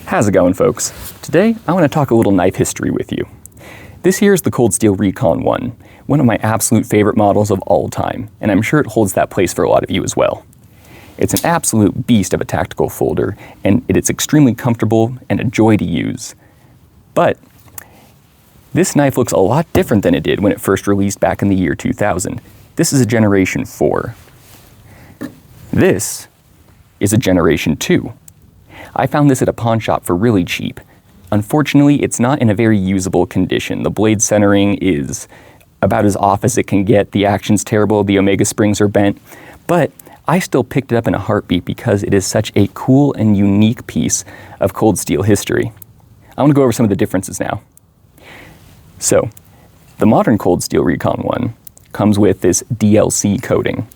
How's it going, folks? Today, I want to talk a little knife history with you. This here is the Cold Steel Recon 1, one of my absolute favorite models of all time, and I'm sure it holds that place for a lot of you as well. It's an absolute beast of a tactical folder, and it is extremely comfortable and a joy to use. But this knife looks a lot different than it did when it first released back in the year 2000. This is a Generation 4. This is a Generation 2. I found this at a pawn shop for really cheap. Unfortunately, it's not in a very usable condition. The blade centering is about as off as it can get. The action's terrible, the omega springs are bent, but I still picked it up in a heartbeat because it is such a cool and unique piece of cold steel history. I want to go over some of the differences now. So, the modern Cold Steel Recon 1 comes with this DLC coating.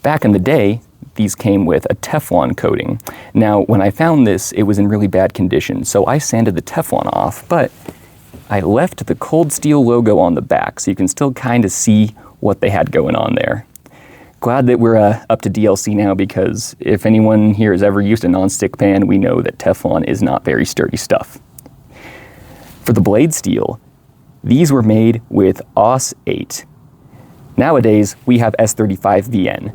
Back in the day, these came with a Teflon coating. Now, when I found this, it was in really bad condition, so I sanded the Teflon off, but I left the Cold Steel logo on the back, so you can still kind of see what they had going on there. Glad that we're up to DLC now, because if anyone here has ever used a non-stick pan, we know that Teflon is not very sturdy stuff. For the blade steel, these were made with AUS 8. Nowadays, we have S35VN.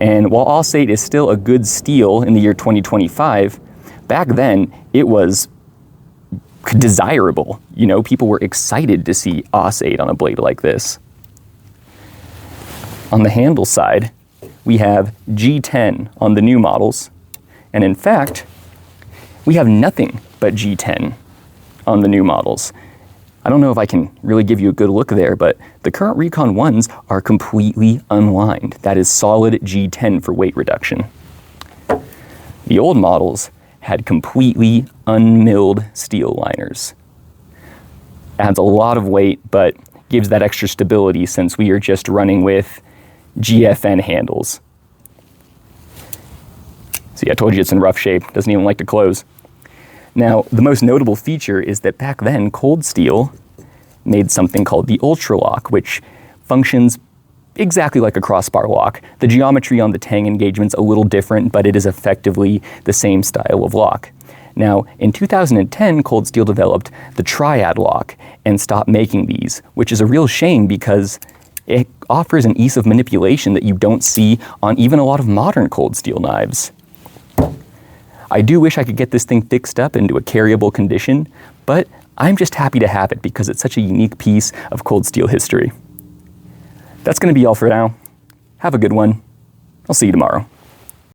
And while AUS 8 is still a good steel in the year 2025, back then it was desirable. You know, people were excited to see AUS 8 on a blade like this. On the handle side, we have G10 on the new models. And in fact, we have nothing but G10 on the new models. I don't know if I can really give you a good look there, but the current Recon 1s are completely unlined. That is solid G10 for weight reduction. The old models had completely unmilled steel liners. Adds a lot of weight, but gives that extra stability since we are just running with GFN handles. See, I told you it's in rough shape. Doesn't even like to close. Now, the most notable feature is that back then, Cold Steel made something called the Ultra Lock, which functions exactly like a crossbar lock. The geometry on the tang engagement's a little different, but it is effectively the same style of lock. Now, in 2010, Cold Steel developed the Triad Lock and stopped making these, which is a real shame because it offers an ease of manipulation that you don't see on even a lot of modern Cold Steel knives. I do wish I could get this thing fixed up into a carryable condition, but I'm just happy to have it because it's such a unique piece of Cold Steel history. That's going to be all for now. Have a good one. I'll see you tomorrow.